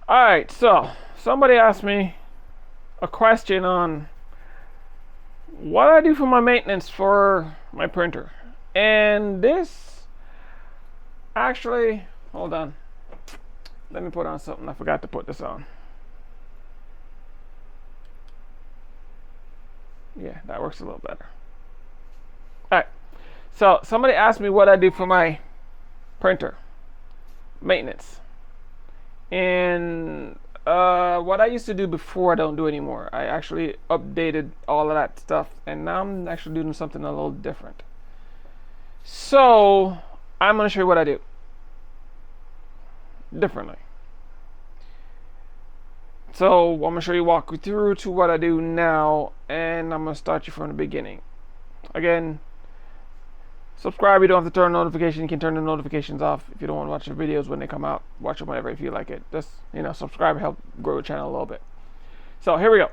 Alright, so somebody asked me a question on what I do for my maintenance for my printer. And this actually, hold on. Let me put on something. I forgot to put this on. Yeah, that works a little better. Alright, so somebody asked me what I do for my printer maintenance. And what I used to do before, I don't do anymore. I actually updated all of that stuff, and now I'm actually doing something a little different. So I'm going to show you what I do differently. So I'm going to show you, walk you through to what I do now, and I'm going to start you from the beginning. Again, subscribe. You don't have to turn notifications. You can turn the notifications off if you don't want to watch the videos when they come out. Watch them whenever you feel like it. Just, subscribe, help grow the channel a little bit. So here we go.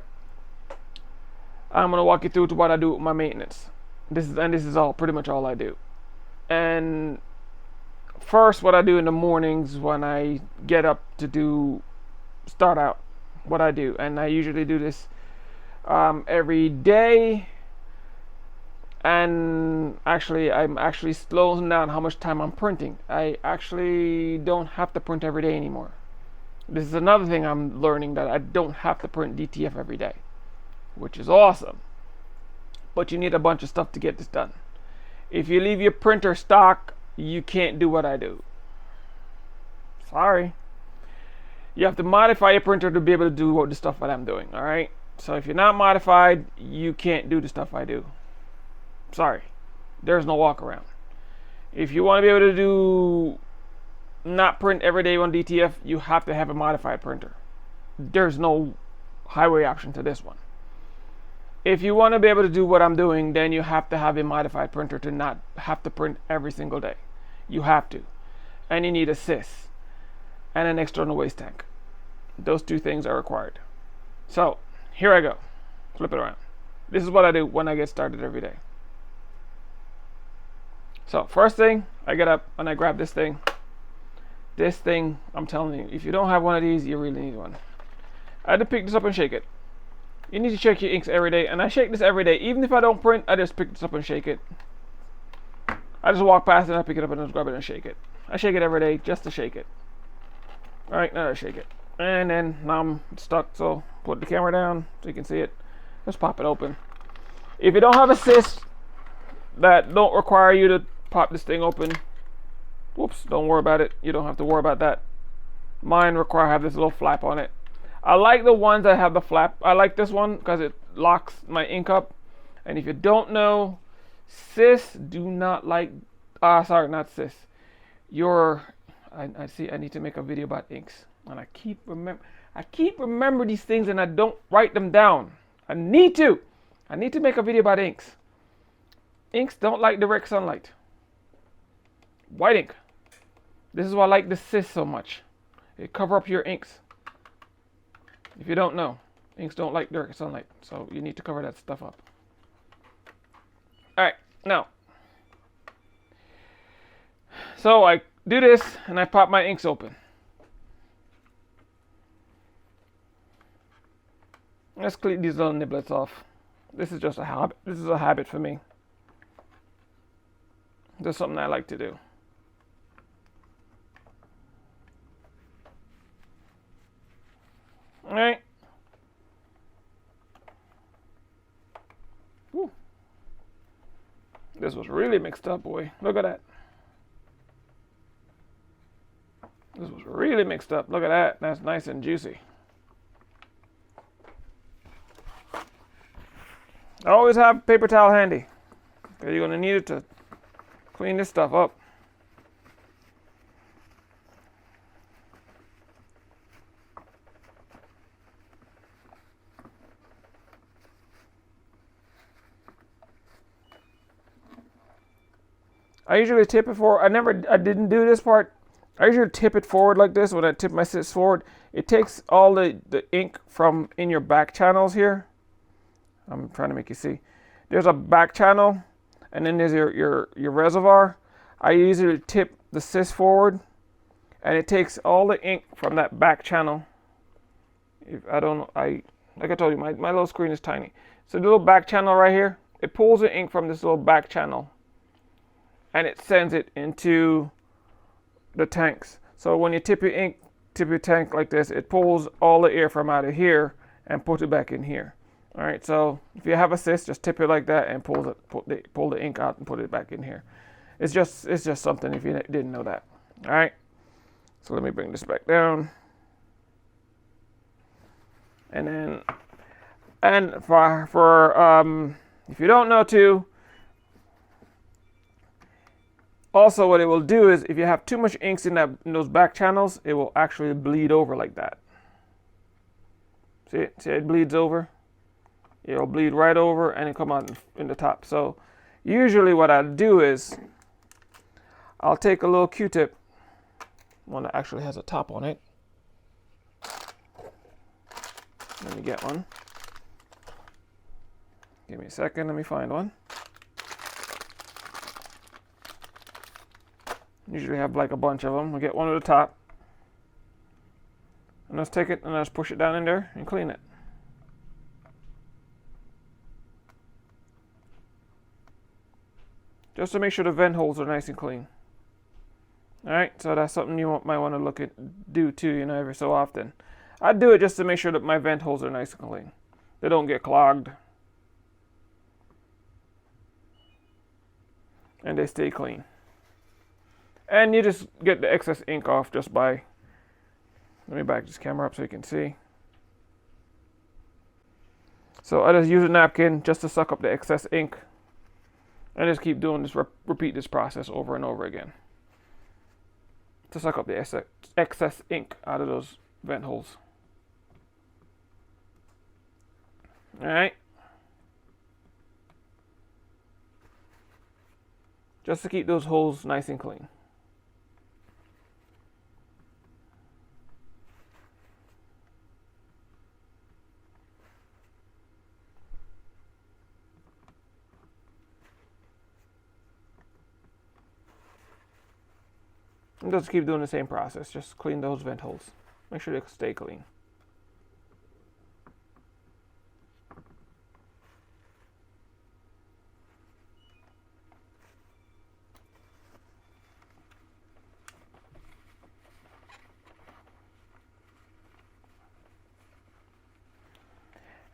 I'm going to walk you through to what I do with my maintenance. This is all pretty much all I do. And first, what I do in the mornings when I get up to start out what I do, and I usually do this every day. And actually, I'm actually slowing down how much time I'm printing. I actually don't have to print every day anymore. This is another thing I'm learning, that I don't have to print DTF every day, which is awesome. But you need a bunch of stuff to get this done. If you leave your printer stock, you can't do what I do. Sorry. You have to modify your printer to be able to do the stuff that I'm doing, alright? So if you're not modified, you can't do the stuff I do. Sorry, there's no walk around. If you want to be able to not print every day on DTF, you have to have a modified printer. There's no highway option to this one. If you want to be able to do what I'm doing, then you have to have a modified printer to not have to print every single day. You have to. And you need a sys and an external waste tank. Those two things are required. So here I go. Flip it around. This is what I do when I get started every day. So first thing, I get up and I grab this thing. This thing, I'm telling you, if you don't have one of these, you really need one. I had to pick this up and shake it. You need to shake your inks every day, and I shake this every day. Even if I don't print, I just pick this up and shake it. I just walk past it and I pick it up and just grab it and shake it. I shake it every day just to shake it. Alright, now I shake it. And then now I'm stuck, so put the camera down so you can see it. Just pop it open. If you don't have a sys that don't require you to pop this thing open, whoops, don't worry about it. You don't have to worry about that. Mine require have this little flap on it. I like the ones that have the flap. I like this one because it locks my ink up. And if you don't know, sys do not like, sorry, not sys. I see, I need to make a video about inks. And I keep remember these things and I don't write them down. I need to make a video about inks. Inks don't like direct sunlight. White ink. This is why I like the sys so much. It cover up your inks. If you don't know, inks don't like direct sunlight, so you need to cover that stuff up. Alright, now. So I do this and I pop my inks open. Let's clean these little niblets off. This is just a habit. This is a habit for me. Just something I like to do. All right. Woo. This was really mixed up, boy. Look at that. This was really mixed up. Look at that. That's nice and juicy. I always have paper towel handy. You're going to need it to clean this stuff up. I usually tip it forward. I didn't do this part. I usually tip it forward like this. When I tip my sys forward, it takes all the ink from in your back channels here. I'm trying to make you see. There's a back channel, and then there's your reservoir. I usually tip the sys forward, and it takes all the ink from that back channel If I don't, like I told you, my little screen is tiny. So the little back channel right here, it pulls the ink from this little back channel and it sends it into the tanks. So when you tip your tank like this, it pulls all the air from out of here and puts it back in here. All right, so if you have assist, just tip it like that and pull the ink out and put it back in here. It's just something if you didn't know that. All right, so let me bring this back down. And then, for if you don't know too, also what it will do is if you have too much inks in those back channels, it will actually bleed over like that. See it bleeds over. It'll bleed right over and it come out in the top. So usually what I'll do is I'll take a little Q-tip, one that actually has a top on it. Let me get one. Give me a second, let me find one. Usually have like a bunch of them. I'll get one at the top. And let's take it and let's push it down in there and clean it. Just to make sure the vent holes are nice and clean. Alright, so that's something you might want to do too, you know, every so often. I do it just to make sure that my vent holes are nice and clean. They don't get clogged. And they stay clean. And you just get the excess ink off just by, let me back this camera up so you can see. So I just use a napkin just to suck up the excess ink. And just keep doing this, repeat this process over and over again. To suck up the excess ink out of those vent holes. Alright. Just to keep those holes nice and clean. And just keep doing the same process. Just clean those vent holes. Make sure they stay clean.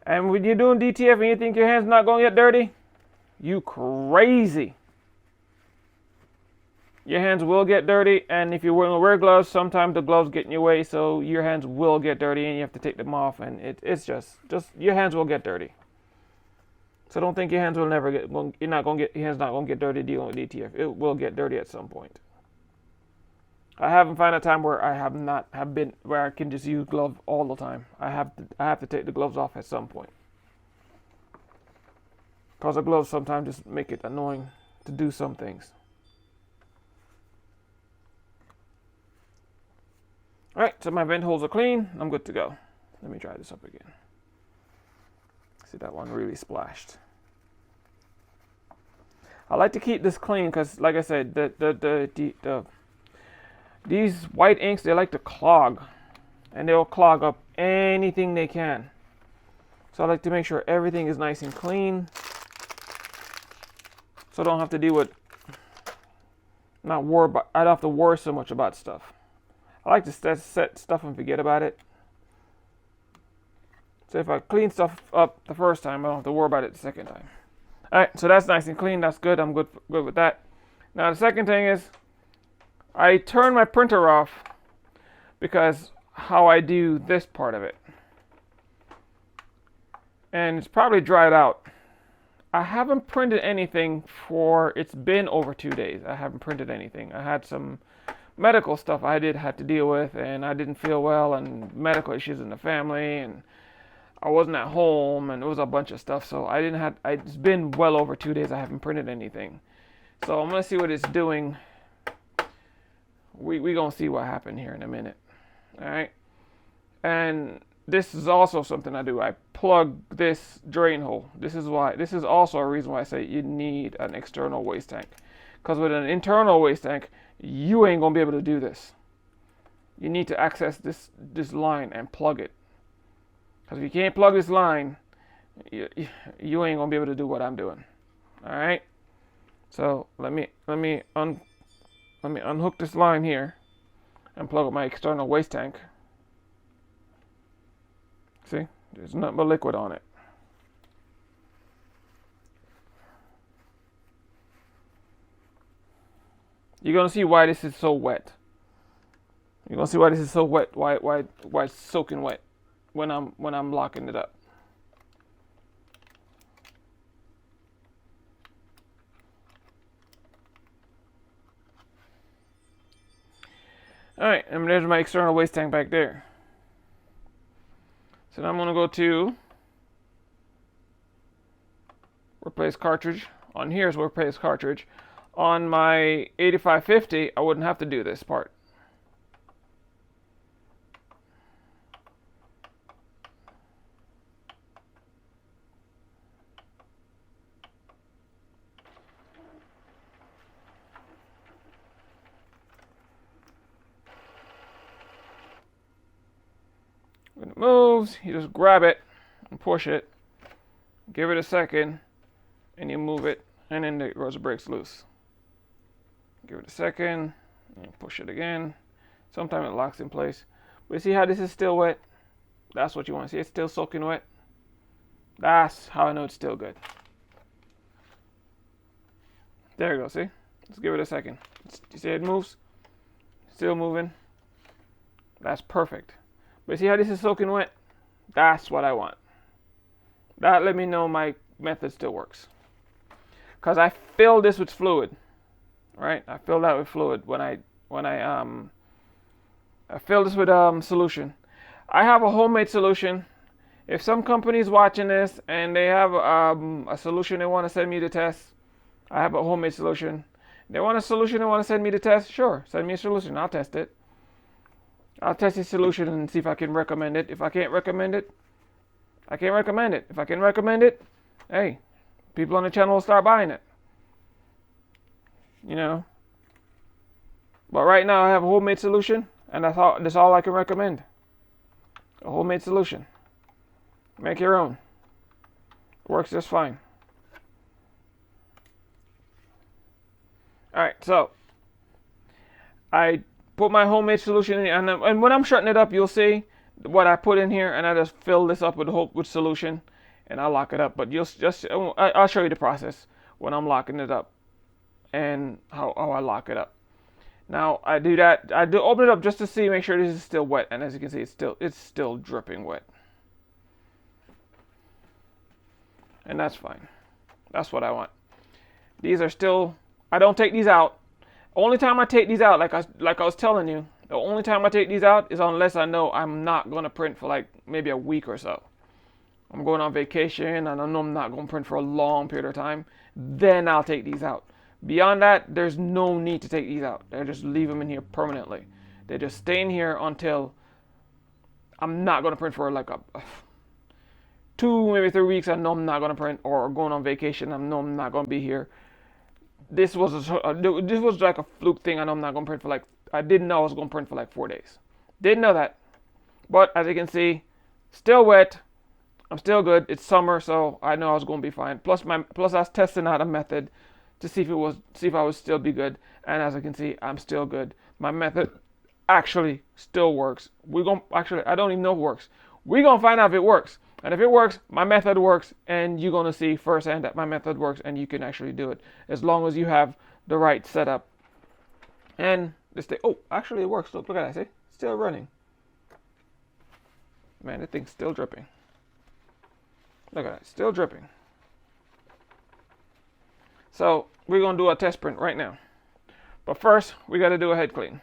And when you're doing DTF and you think your hand's not going to get dirty, you crazy. Your hands will get dirty, and if you're wear gloves, sometimes the gloves get in your way, so your hands will get dirty, and you have to take them off, and it's just your hands will get dirty. So don't think your hands will never get. Your hands not gonna get dirty dealing with DTF. It will get dirty at some point. I haven't found a time where I where I can just use gloves all the time. I have to take the gloves off at some point, because the gloves sometimes just make it annoying to do some things. Alright, so my vent holes are clean. I'm good to go. Let me dry this up again. See, that one really splashed. I like to keep this clean because, like I said, these white inks, they like to clog. And they'll clog up anything they can. So I like to make sure everything is nice and clean. So I don't have to deal with, I don't have to worry so much about stuff. I like to set stuff and forget about it. So if I clean stuff up the first time, I don't have to worry about it the second time. Alright, so that's nice and clean. That's good. I'm good with that. Now the second thing is, I turn my printer off because how I do this part of it. And it's probably dried out. I haven't printed anything it's been over 2 days. I haven't printed anything. I had some medical stuff I had to deal with, and I didn't feel well, and medical issues in the family, and I wasn't at home, and it was a bunch of stuff, so it's been well over 2 days I haven't printed anything. So I'm gonna see what it's doing. We gonna see what happened here in a minute. Alright? And this is also something I do. I plug this drain hole. This is also a reason why I say you need an external waste tank. Because with an internal waste tank, you ain't gonna be able to do this. You need to access this line and plug it. Because if you can't plug this line, you ain't gonna be able to do what I'm doing. All right. So let me unhook this line here and plug up my external waste tank. See, there's nothing but liquid on it. You're gonna see why this is so wet. You're gonna see why this is so wet. Why it's soaking wet when I'm locking it up. All right, and there's my external waste tank back there. So now I'm gonna go to replace cartridge. On here is replace cartridge. On my 8550, I wouldn't have to do this part. When it moves, you just grab it and push it, give it a second, and you move it, and then the rubber breaks loose. Give it a second, and push it again. Sometimes it locks in place. But you see how this is still wet? That's what you want to see. It's still soaking wet. That's how I know it's still good. There you go, see? Let's give it a second. You see it moves? Still moving. That's perfect. But see how this is soaking wet? That's what I want. That let me know my method still works. Because I filled this with fluid. Right? I filled that with fluid when I filled this with solution. I have a homemade solution. If some company's watching this and they have a solution they want to send me to test, I have a homemade solution. They want a solution they want to send me to test? Sure, send me a solution. I'll test it. I'll test the solution and see if I can recommend it. If I can't recommend it, I can't recommend it. If I can recommend it, hey, people on the channel will start buying it. You know. But right now I have a homemade solution, and that's all I can recommend. A homemade solution. Make your own. Works just fine. Alright, so I put my homemade solution in, and when I'm shutting it up, you'll see what I put in here, and I just fill this up with solution, and I lock it up. But I'll show you the process when I'm locking it up, and how I lock it up. Now I do that. I do open it up just to see, make sure this is still wet, and as you can see, it's still dripping wet, and that's fine. That's what I want. These are still. I don't take these out. Only time I take these out, like I was telling you, the only time I take these out is unless I know I'm not going to print for like maybe a week or so. I'm going on vacation and I know I'm not going to print for a long period of time. Then I'll take these out. Beyond that, there's no need to take these out. I just leave them in here permanently. They just stay in here until I'm not going to print for like 2, maybe 3 weeks. I know I'm not going to print, or going on vacation. I know I'm not going to be here. This was like a fluke thing. I know I'm not going to print for I didn't know I was going to print for like 4 days. Didn't know that. But as you can see, still wet. I'm still good. It's summer, so I know I was going to be fine. Plus I was testing out a method to see if I would still be good. And as you can see, I'm still good. My method actually still works. I don't even know if it works. We're going to find out if it works. And if it works, my method works, and you're going to see firsthand that my method works, and you can actually do it as long as you have the right setup. And this thing, actually it works. Look at that, see? Still running. Man, that thing's still dripping. Look at that, still dripping. So we're going to do a test print right now. But first, we got to do a head clean.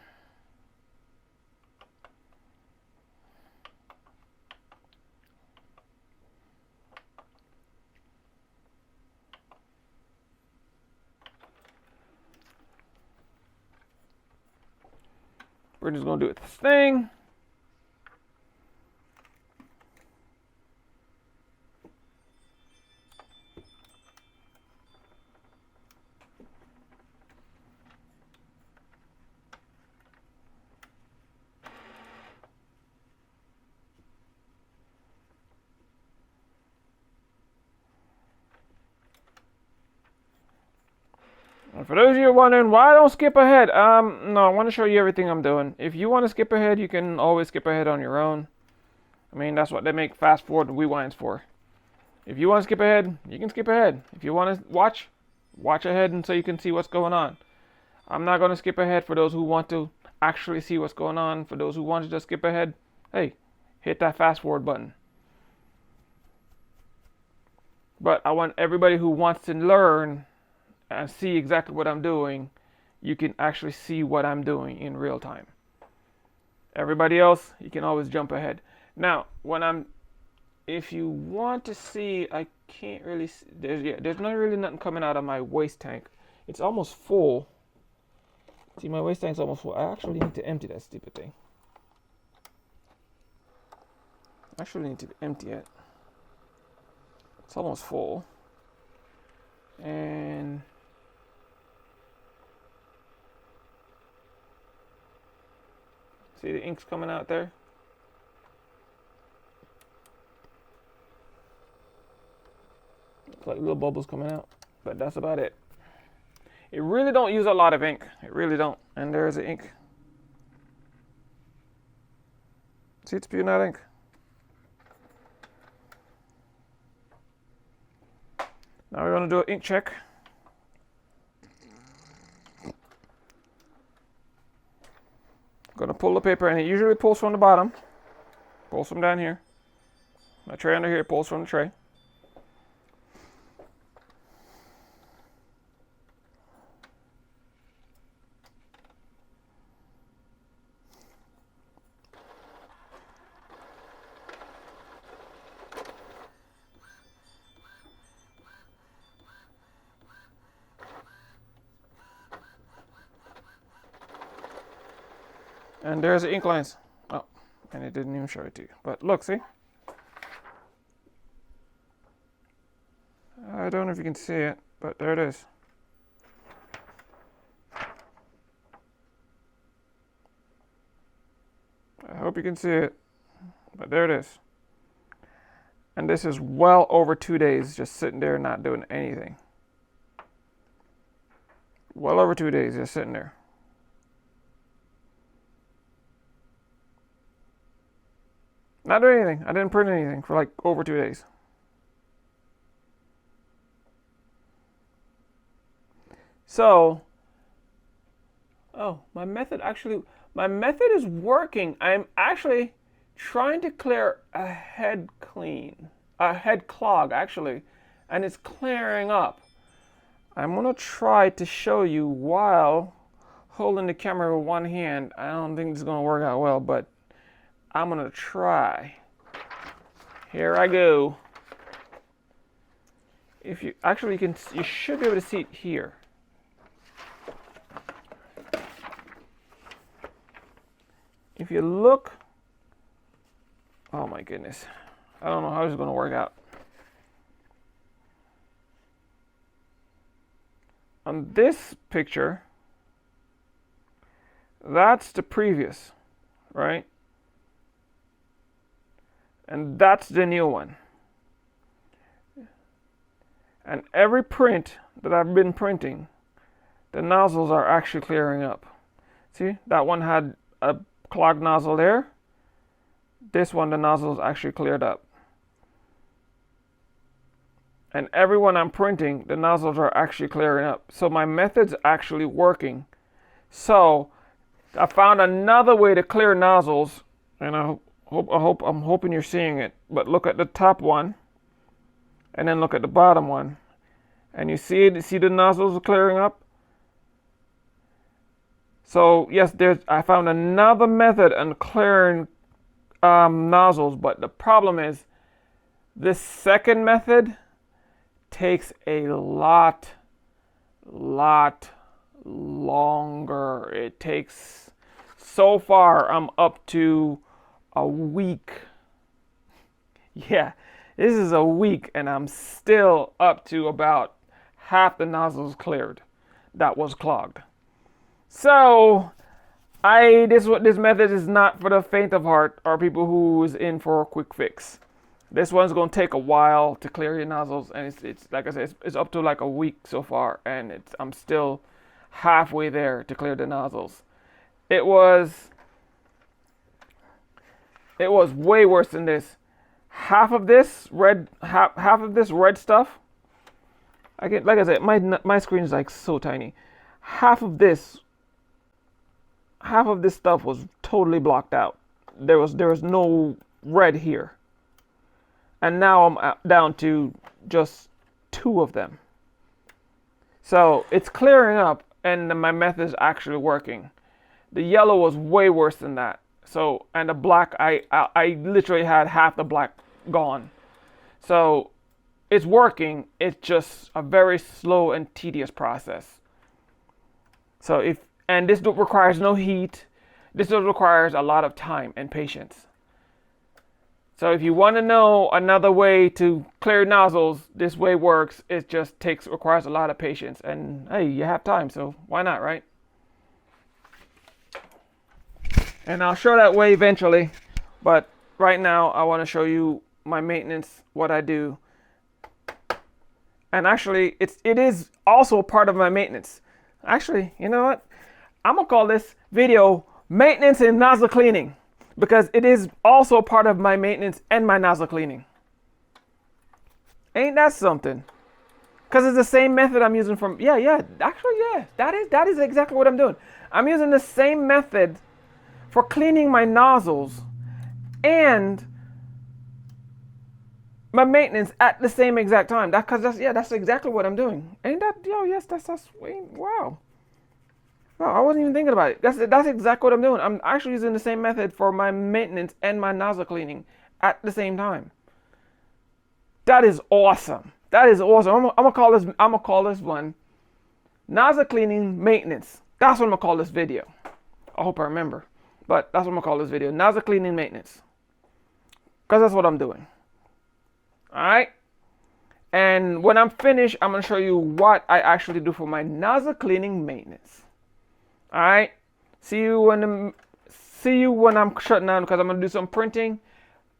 We're just going to do this thing. And for those of you wondering why I don't skip ahead, no, I want to show you everything I'm doing. If you want to skip ahead, you can always skip ahead on your own. I mean, that's what they make fast forward and rewinds for. If you want to skip ahead, you can skip ahead. If you want to watch ahead and so you can see what's going on. I'm not going to skip ahead for those who want to actually see what's going on. For those who want to just skip ahead, hey, hit that fast forward button. But I want everybody who wants to learn and see exactly what I'm doing, you can actually see what I'm doing in real time. Everybody else, you can always jump ahead. Now, if you want to see, I can't really see, there's not really nothing coming out of my waste tank. It's almost full. See, my waste tank's almost full. I actually need to empty that stupid thing. I actually need to empty it. It's almost full. And see the ink's coming out there? It's like little bubbles coming out, but that's about it. It really don't use a lot of ink. It really don't. And there's the ink. See, it's spewing out ink. Now we're going to do an ink check. Going to pull the paper, and it usually pulls from the bottom. Pulls from down here. My tray under here pulls from the tray. And there's the ink lines. Oh, and it didn't even show it to you. But look, see? I don't know if you can see it, but there it is. I hope you can see it, but there it is. And this is well over 2 days just sitting there not doing anything. Well over 2 days just sitting there. Not doing anything. I didn't print anything for like over 2 days. So, my method is working. I'm actually trying to clear a head clog actually, and it's clearing up. I'm gonna try to show you while holding the camera with one hand. I don't think this is gonna work out well, but I'm gonna try. Here I go. If you actually you should be able to see it here. If you look, oh my goodness, I don't know how this is gonna work out. On this picture, that's the previous, right? And that's the new one. And every print that I've been printing, the nozzles are actually clearing up. See, that one had a clogged nozzle there. This one, the nozzle is actually cleared up. And every one I'm printing, the nozzles are actually clearing up. So my method's actually working. So I found another way to clear nozzles, and I'm hoping you're seeing it. But look at the top one, and then look at the bottom one, and you see it. See the nozzles clearing up. So yes, I found another method on clearing nozzles, but the problem is this second method takes a lot longer. It takes, so far I'm up to a week. Yeah, this is a week and I'm still up to about half the nozzles cleared that was clogged. So this method is not for the faint of heart or people who is in for a quick fix. This one's gonna take a while to clear your nozzles, and it's like I said, it's up to like a week so far, and I'm still halfway there to clear the nozzles. It was way worse than this. Half of this red stuff. Like I said, my screen is like so tiny. Half of this stuff was totally blocked out. There was no red here. And now I'm down to just 2 of them. So it's clearing up, and my method is actually working. The yellow was way worse than that. So, and the black, I literally had half the black gone. So it's working. It's just a very slow and tedious process. So and this requires no heat. This requires a lot of time and patience. So if you want to know another way to clear nozzles, this way works. It just requires a lot of patience. And hey, you have time, so why not, right? And I'll show that way eventually. But right now, I want to show you my maintenance, what I do. And actually, it is also part of my maintenance. Actually, you know what? I'm going to call this video Maintenance and Nozzle Cleaning, because it is also part of my maintenance and my nozzle cleaning. Ain't that something? Because it's the same method I'm using from, that is exactly what I'm doing. I'm using the same method for cleaning my nozzles and my maintenance at the same exact time. That's exactly what I'm doing. Ain't that, that's wow. Well, I wasn't even thinking about it. That's exactly what I'm doing. I'm actually using the same method for my maintenance and my nozzle cleaning at the same time. That is awesome. That is awesome. I'm gonna call this one nozzle cleaning maintenance. That's what I'm gonna call this video. I hope I remember, but that's what I'm gonna call this video: nozzle cleaning maintenance. Because that's what I'm doing. All right. And when I'm finished, I'm gonna show you what I actually do for my nozzle cleaning maintenance. All right. See you when I'm shutting down, because I'm gonna do some printing.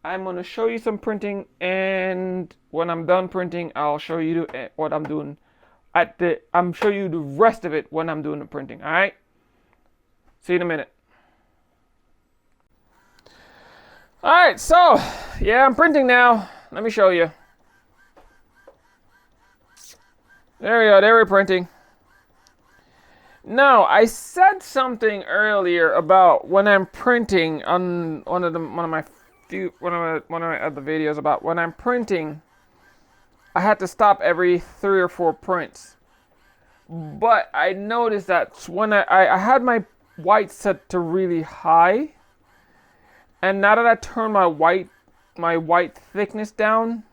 I'm gonna show you some printing, and when I'm done printing, I'll show you what I'm doing. I'm show you the rest of it when I'm doing the printing. All right. See you in a minute. All right. So yeah, I'm printing now. Let me show you. There we go. There we're printing. Now, I said something earlier about when I'm printing on one of my other videos about when I'm printing, I had to stop every 3 or 4 prints. But I noticed that when I had my white set to really high, and now that I turn my white thickness down,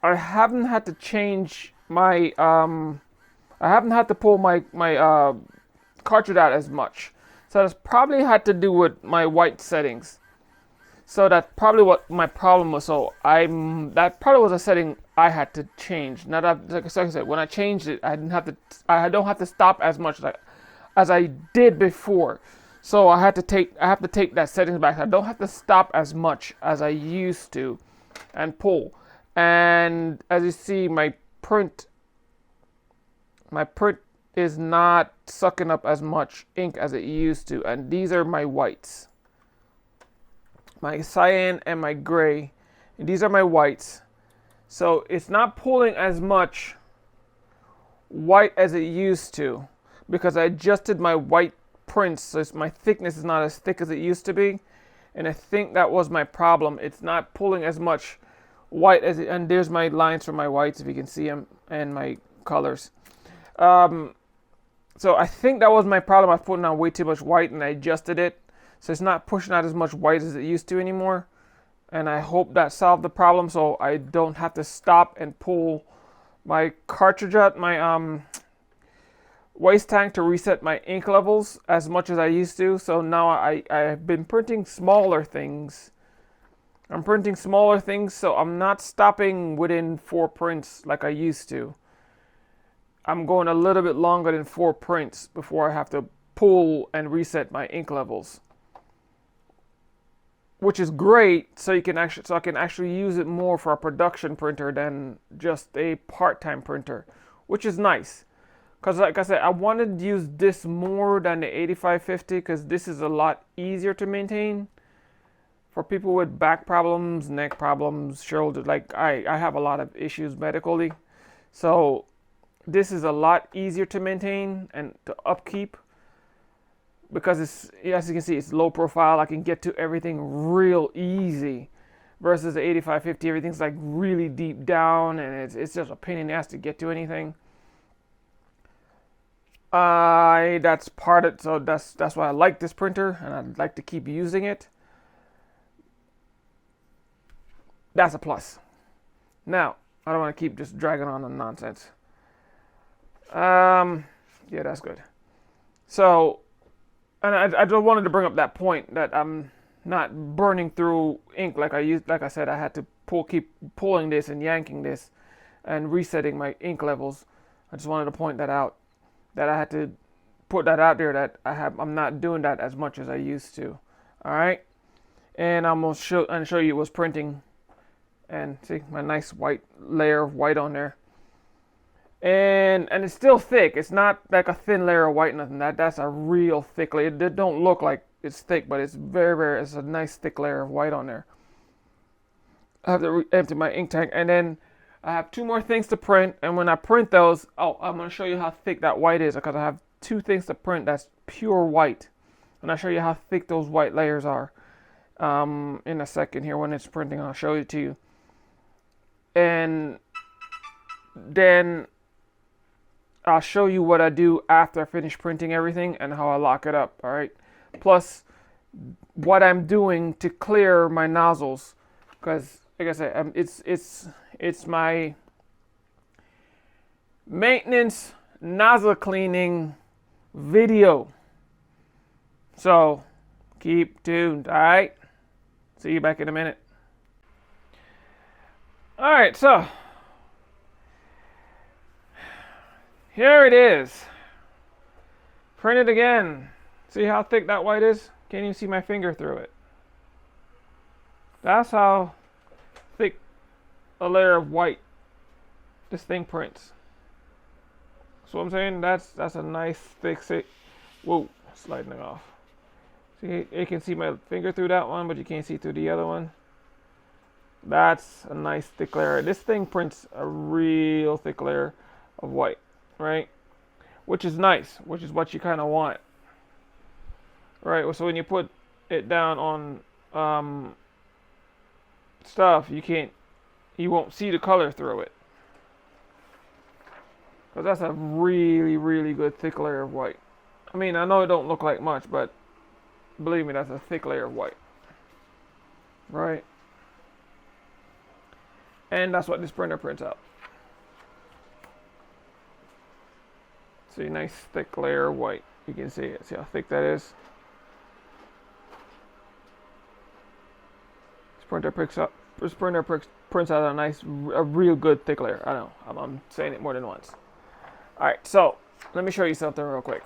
I haven't had to change my I haven't had to pull my cartridge out as much. So that's probably had to do with my white settings. So that's probably what my problem was. So that probably was a setting I had to change. Now that, like I said, when I changed it, I don't have to stop as much as I did before. So I have to take that settings back. I don't have to stop as much as I used to and pull. And as you see, my print is not sucking up as much ink as it used to. And these are my whites. My cyan and my gray. And these are my whites. So it's not pulling as much white as it used to, because I adjusted my white prints, so my thickness is not as thick as it used to be. And I think that was my problem. It's not pulling as much white as it, and there's my lines for my whites, if you can see them, and my colors. So I think that was my problem. I was putting on way too much white, and I adjusted it, so it's not pushing out as much white as it used to anymore. And I hope that solved the problem, so I don't have to stop and pull my cartridge out, my waste tank, to reset my ink levels as much as I used to. So now I've been printing smaller things. I'm printing smaller things, so I'm not stopping within 4 prints like I used to. I'm going a little bit longer than 4 prints before I have to pull and reset my ink levels. which is great. So I can actually use it more for a production printer than just a part-time printer, which is nice. Because like I said, I wanted to use this more than the 8550 because this is a lot easier to maintain for people with back problems, neck problems, shoulder. Like I have a lot of issues medically, so this is a lot easier to maintain and to upkeep because it's, as you can see, it's low profile. I can get to everything real easy versus the 8550. Everything's like really deep down and it's just a pain in the ass to get to anything. That's part of it, so that's why I like this printer and I'd like to keep using it. That's a plus. Now, I don't want to keep just dragging on the nonsense. Yeah, that's good. So, and I just wanted to bring up that point that I'm not burning through ink like I said, I had to keep pulling this and yanking this and resetting my ink levels. I just wanted to point that out. That I had to put that out there that I'm not doing that as much as I used to. All right, and I'm gonna show you what's printing, and see my nice white layer of white on there, and it's still thick. It's not like a thin layer of white, nothing. That's a real thick layer. It don't look like it's thick, but it's it's a nice thick layer of white on there. I have to empty my ink tank, and then I have two more things to print, and when I print those, I'm going to show you how thick that white is because I have two things to print that's pure white, and I'll show you how thick those white layers are in a second here when it's printing. I'll show it to you, and then I'll show you what I do after I finish printing everything and how I lock it up. All right, plus what I'm doing to clear my nozzles because, like I said, it's my maintenance nozzle cleaning video. So keep tuned, all right? See you back in a minute. All right, so here it is. Print it again. See how thick that white is? Can't even see my finger through it. That's how thick a layer of white this thing prints. So I'm saying that's a nice thick. Whoa, sliding it off. See, you can see my finger through that one, but you can't see through the other one. That's a nice thick layer. This thing prints a real thick layer of white, right? Which is nice, which is what you kind of want, right? So when you put it down on stuff, you won't see the color through it. Because that's a really, really good thick layer of white. I mean, I know it don't look like much, but believe me, that's a thick layer of white. Right? And that's what this printer prints out. See, nice thick layer of white. You can see it. See how thick that is? This printer prints out a real good thick layer. I know, I'm saying it more than once. All right, so let me show you something real quick.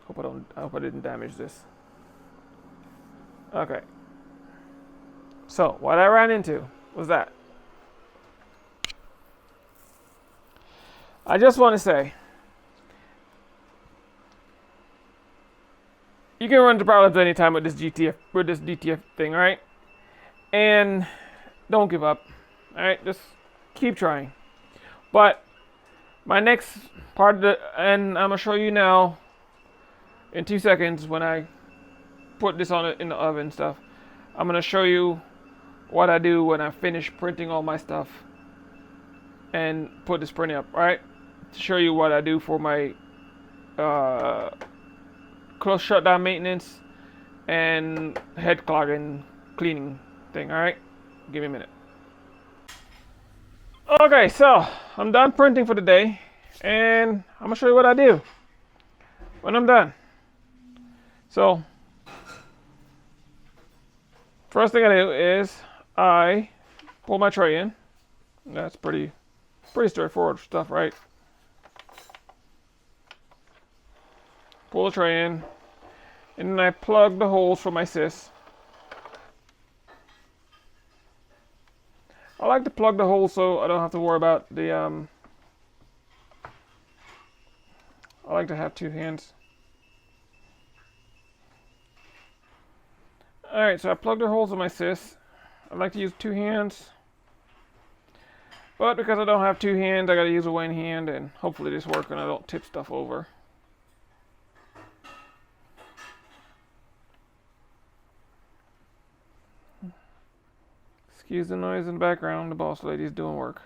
I hope I didn't damage this. Okay. So what I ran into was that. I just want to say, you can run into problems anytime with this DTF thing, right? And don't give up. All right, just keep trying. But my next part and I'm gonna show you now in 2 seconds when I put this on it in the oven and stuff. I'm gonna show you what I do when I finish printing all my stuff and put this printing up. All right, to show you what I do for my close shutdown maintenance and head clogging cleaning thing. All right, give me a minute. Okay, so I'm done printing for the day, and I'm gonna show you what I do when I'm done. So first thing I do is I pull my tray in. That's pretty straightforward stuff, right? Pull the tray in, and then I plug the holes for my sys. I like to plug the hole so I don't have to worry about the I like to have 2 hands. Alright, so I plugged the holes in my sys. I like to use 2 hands. But because I don't have 2 hands, I gotta use a 1 hand, and hopefully this works and I don't tip stuff over. Excuse the noise in the background, the boss lady's doing work.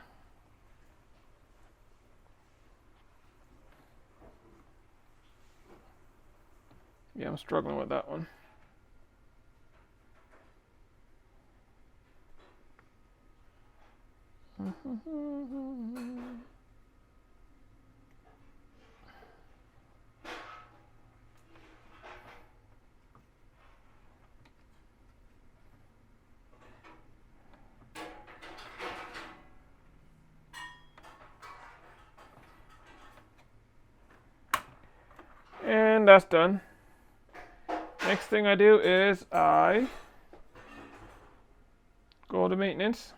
Yeah, I'm struggling with that one. And that's done. Next thing I do is I go to maintenance.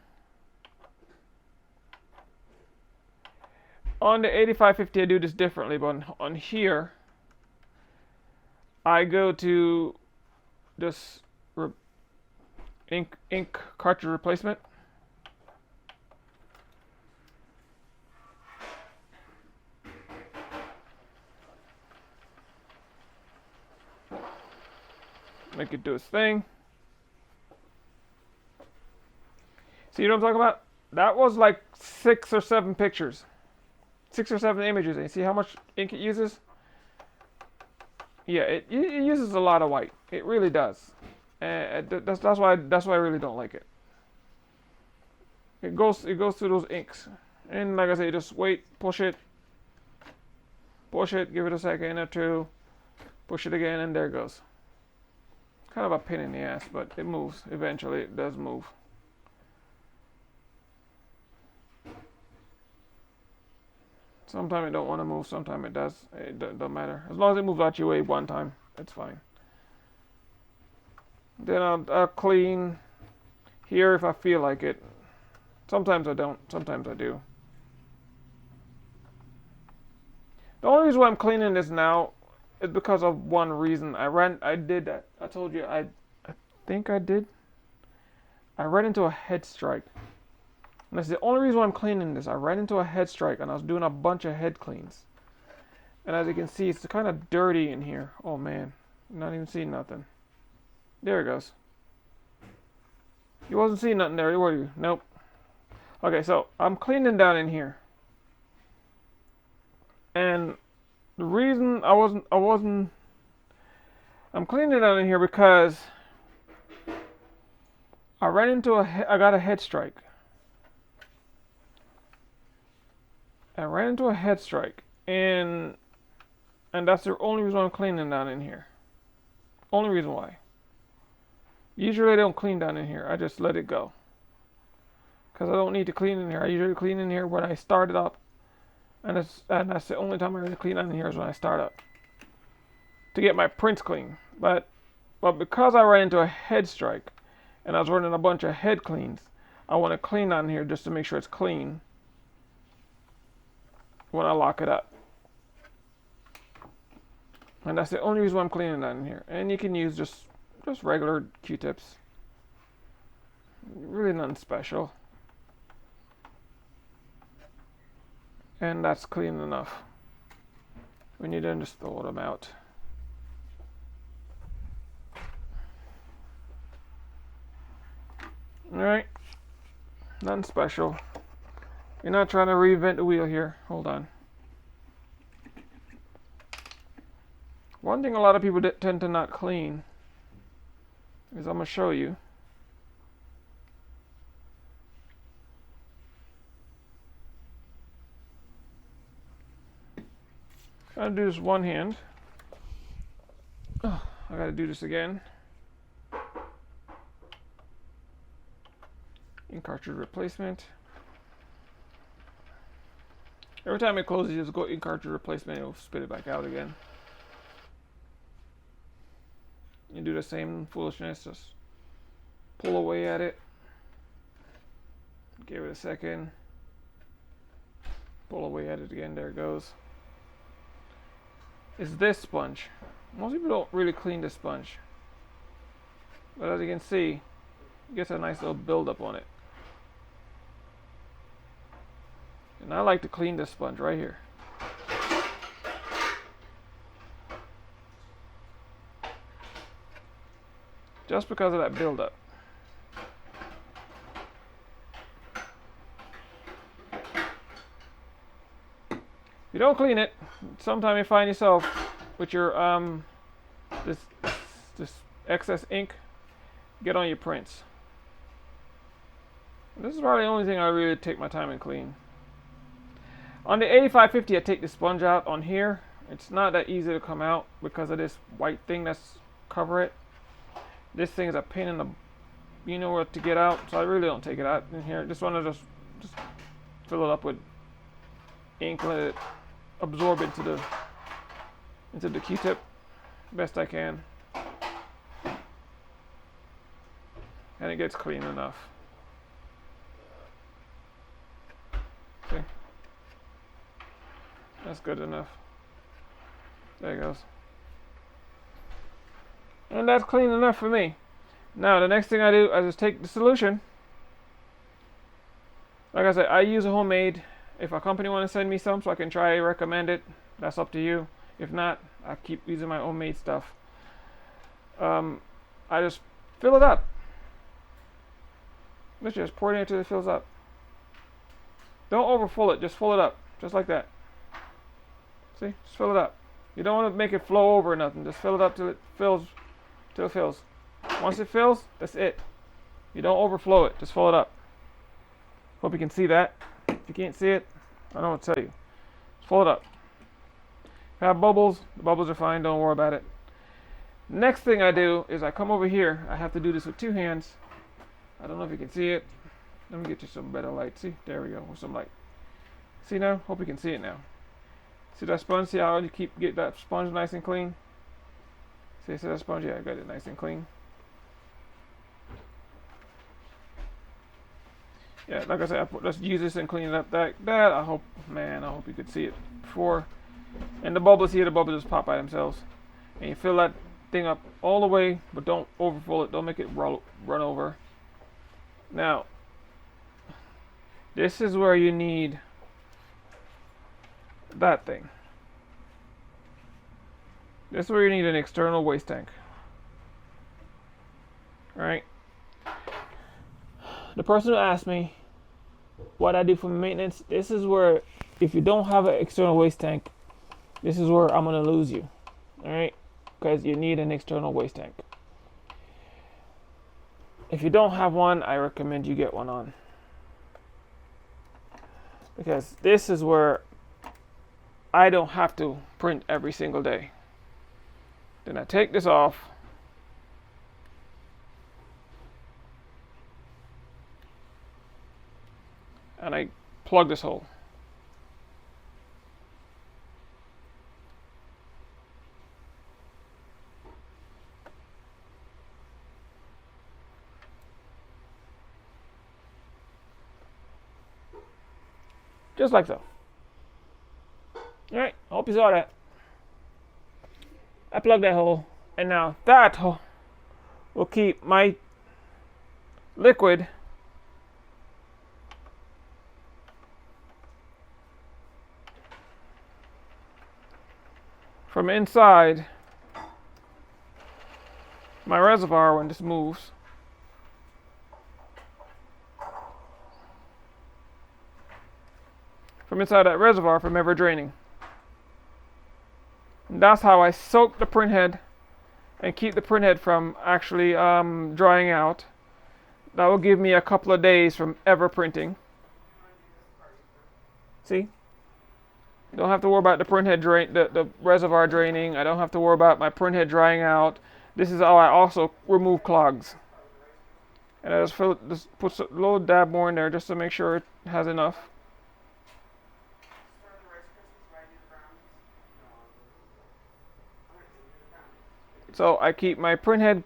On the 8550 I do this differently, but on here I go to this ink cartridge replacement. Make it do its thing. See what I'm talking about? That was like 6 or 7 pictures. 6 or 7 images. And you see how much ink it uses? Yeah, it uses a lot of white. It really does. That's why I really don't like it. It goes through those inks. And like I say, just wait, push it, give it a second or two, push it again, and there it goes. Kind of a pain in the ass, but it moves. Eventually, it does move. Sometimes it don't want to move. Sometimes it does. It don't matter. As long as it moves out your way one time, it's fine. Then I'll clean here if I feel like it. Sometimes I don't. Sometimes I do. The only reason why I'm cleaning this now is because of one reason. I did that. I told you I think I did. I ran into a head strike. And that's the only reason why I'm cleaning this. I ran into a head strike and I was doing a bunch of head cleans. And as you can see, it's kind of dirty in here. Oh man, not even seeing nothing. There it goes. You wasn't seeing nothing there, were you? Nope. Okay, so I'm cleaning down in here. And the reason I'm cleaning down in here because I got a head strike. I ran into a head strike, and that's the only reason I'm cleaning down in here. Only reason why. Usually I don't clean down in here. I just let it go. Because I don't need to clean in here. I usually clean in here when I start it up. And that's the only time I really clean down in here is when I start up. To get my prints clean. But because I ran into a head strike, and I was running a bunch of head cleans, I want to clean down here just to make sure it's clean when I lock it up. And that's the only reason why I'm cleaning down in here. And you can use just regular Q-tips. Really nothing special. And that's clean enough. We need to just throw them out. Alright. Nothing special. You're not trying to reinvent the wheel here. Hold on. One thing a lot of people tend to not clean is I'm going to show you. I'm going to do this one hand. Oh, I got to do this again. Ink cartridge replacement. Every time it closes, you just go ink cartridge replacement, it'll spit it back out again. You do the same foolishness, just pull away at it. Give it a second. Pull away at it again. There it goes. It's this sponge. Most people don't really clean this sponge, but as you can see, it gets a nice little buildup on it. And I like to clean this sponge right here. Just because of that buildup. If you don't clean it, sometimes you find yourself with your this excess ink get on your prints. And this is probably the only thing I really take my time and clean. On the 8550, I take the sponge out on here. It's not that easy to come out because of this white thing that's cover it. This thing is a pain in the you know what to get out, so I really don't take it out in here. Just want to just fill it up with ink, let it absorb into the Q-tip best I can, and it gets clean enough. See, that's good enough. There it goes, and that's clean enough for me. Now the next thing I do, I just take the solution. Like I said, I use a homemade. If a company want to send me some so I can try recommend it, that's up to you. If not, I keep using my own made stuff. I just fill it up. Let's just pour it in until it fills up. Don't overfill it, just fill it up. Just like that. See? Just fill it up. You don't want to make it flow over or nothing. Just fill it up till it fills. Once it fills, that's it. You don't overflow it, just fill it up. Hope you can see that. If you can't see it, I don't know what to tell you. Just fill it up. If you have bubbles, the bubbles are fine, don't worry about it. Next thing I do is I come over here. I have to do this with two hands. I don't know if you can see it. Let me get you some better light. See, there we go, with some light. See now? Hope you can see it now. See that sponge? See how you get that sponge nice and clean? See that sponge? Yeah, I got it nice and clean. Yeah, like I said, let's use this and clean it up. That I hope you could see it before. And the bubbles here, the bubbles just pop by themselves. And you fill that thing up all the way, but don't overfill it. Don't make it run over. Now, this is where you need that thing. This is where you need an external waste tank. Alright? The person who asked me what I do for maintenance, this is where, if you don't have an external waste tank, this is where I'm going to lose you. Alright? Because you need an external waste tank. If you don't have one, I recommend you get one on. Because this is where I don't have to print every single day. Then I take this off. And I plug this hole. Just like so. Alright, I hope you saw that. I plugged that hole, and now that hole will keep my liquid from inside my reservoir when this moves. From inside that reservoir from ever draining. And that's how I soak the printhead and keep the printhead from actually drying out. That will give me a couple of days from ever printing. See? Don't have to worry about the printhead the reservoir draining. I don't have to worry about my printhead drying out. This is how I also remove clogs. And I just put a little dab more in there just to make sure it has enough. So I keep my printhead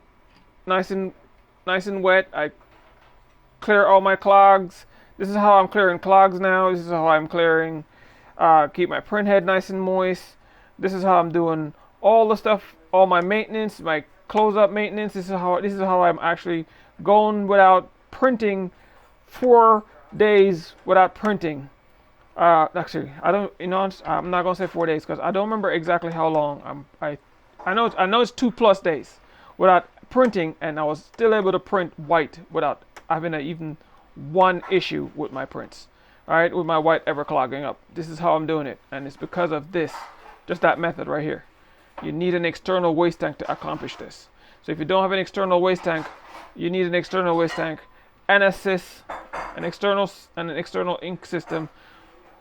nice and wet. I clear all my clogs. This is how I'm clearing clogs now. This is how I'm clearing, keep my print head nice and moist. This is how I'm doing all the stuff, all my maintenance, my close-up maintenance. This is how I'm actually going without printing 4 days without printing. Actually, I don't, I'm not gonna say 4 days because I don't remember exactly how long. I know it's 2+ days without printing, and I was still able to print white without having even one issue with my prints. All right, with my white ever clogging up. This is how I'm doing it, and it's because of this, just that method right here. You need an external waste tank to accomplish this. So if you don't have an external waste tank, you need an external waste tank and a sys, an external ink system,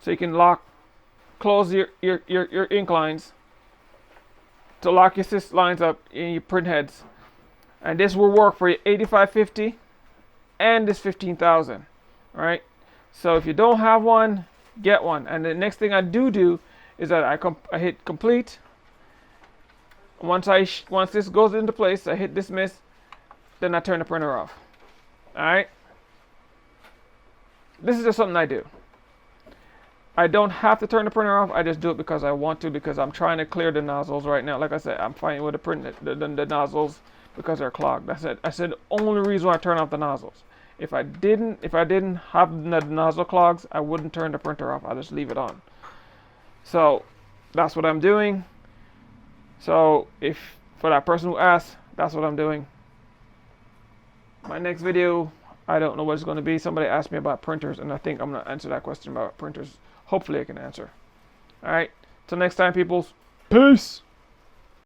so you can close your ink lines to lock your sys lines up in your print heads, and this will work for your 8550 and this 15,000. All right. So if you don't have one, get one. And the next thing I do is that I hit complete. Once this goes into place, I hit dismiss, then I turn the printer off. All right. This is just something I do. I don't have to turn the printer off. I just do it because I want to, because I'm trying to clear the nozzles right now. Like I said, I'm fighting with the nozzles because they're clogged. I said the only reason why I turn off the nozzles. If I didn't have the nozzle clogs, I wouldn't turn the printer off. I'll just leave it on. So that's what I'm doing. So if for that person who asked, that's what I'm doing. My next video, I don't know what it's going to be. Somebody asked me about printers, and I think I'm going to answer that question about printers. Hopefully I can answer. All right. Till next time, peoples. Peace.